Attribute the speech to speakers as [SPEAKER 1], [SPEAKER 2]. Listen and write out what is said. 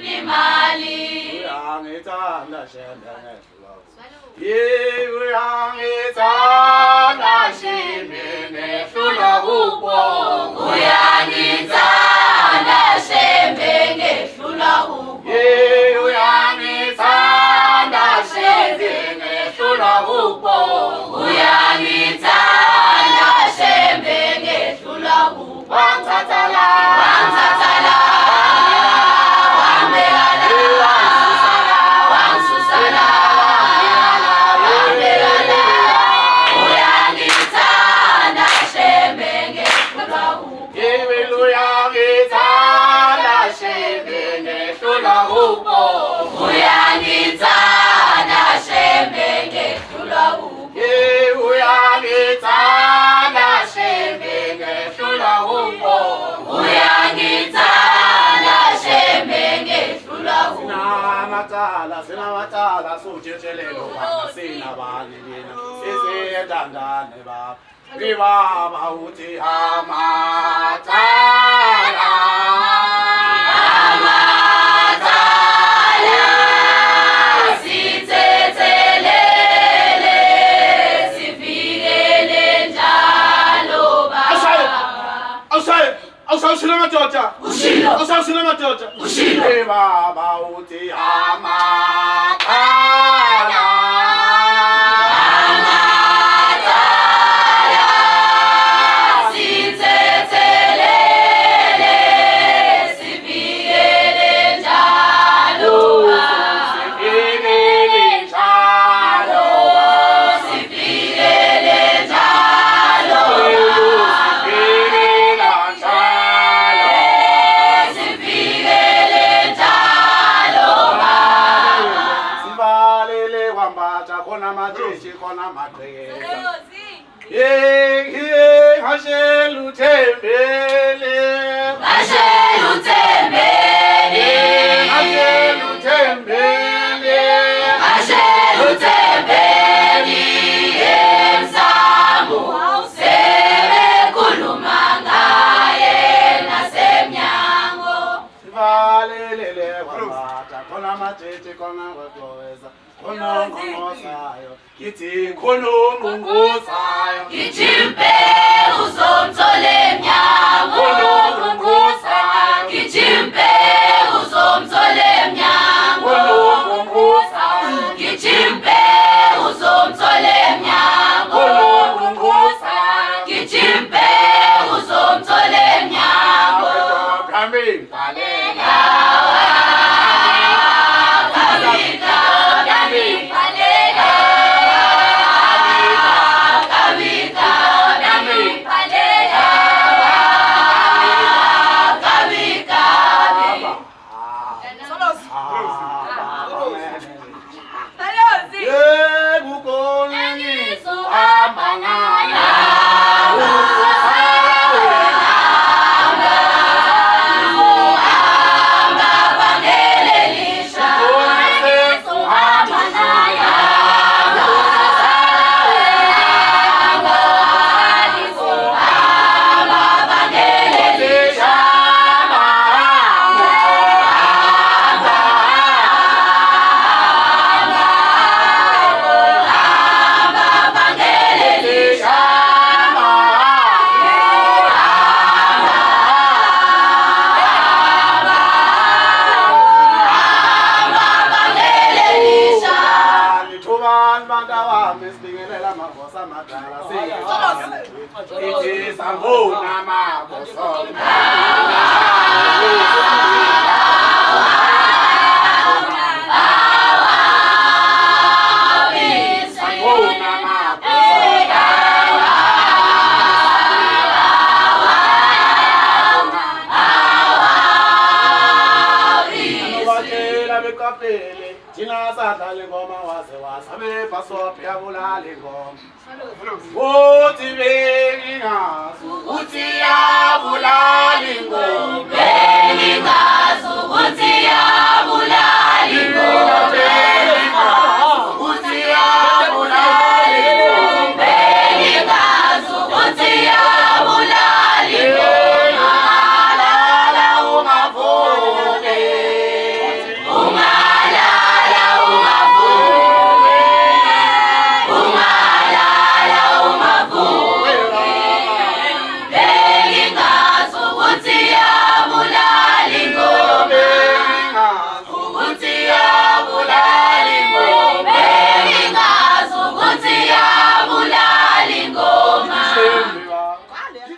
[SPEAKER 1] ngifuni mali
[SPEAKER 2] uyangithanda shembe ngehlula uyangithanda shembe ngehlula kubo
[SPEAKER 1] uyangithanda shembe ngehlula kubo
[SPEAKER 2] uyangithanda shembe ngehlula kubo
[SPEAKER 1] uyangithanda shembe ngehlula kubo
[SPEAKER 2] wangithatha la Sinamacala sotshetshelo sinabani lina siziyendandane baba ngibaba uthi amacala
[SPEAKER 1] sithethelele sivikele njalo baba
[SPEAKER 2] awusawushilo madoda awusawushilo madoda ngibaba uthi amacala Kithi khononqonqozayo
[SPEAKER 1] Kichimpe uzomthole emnyango
[SPEAKER 2] khononqonqozayo
[SPEAKER 1] Kichimpe uzomthole emnyango Kichimpe uzomthole emnyango Kichimpe uzomthole emnyango Uti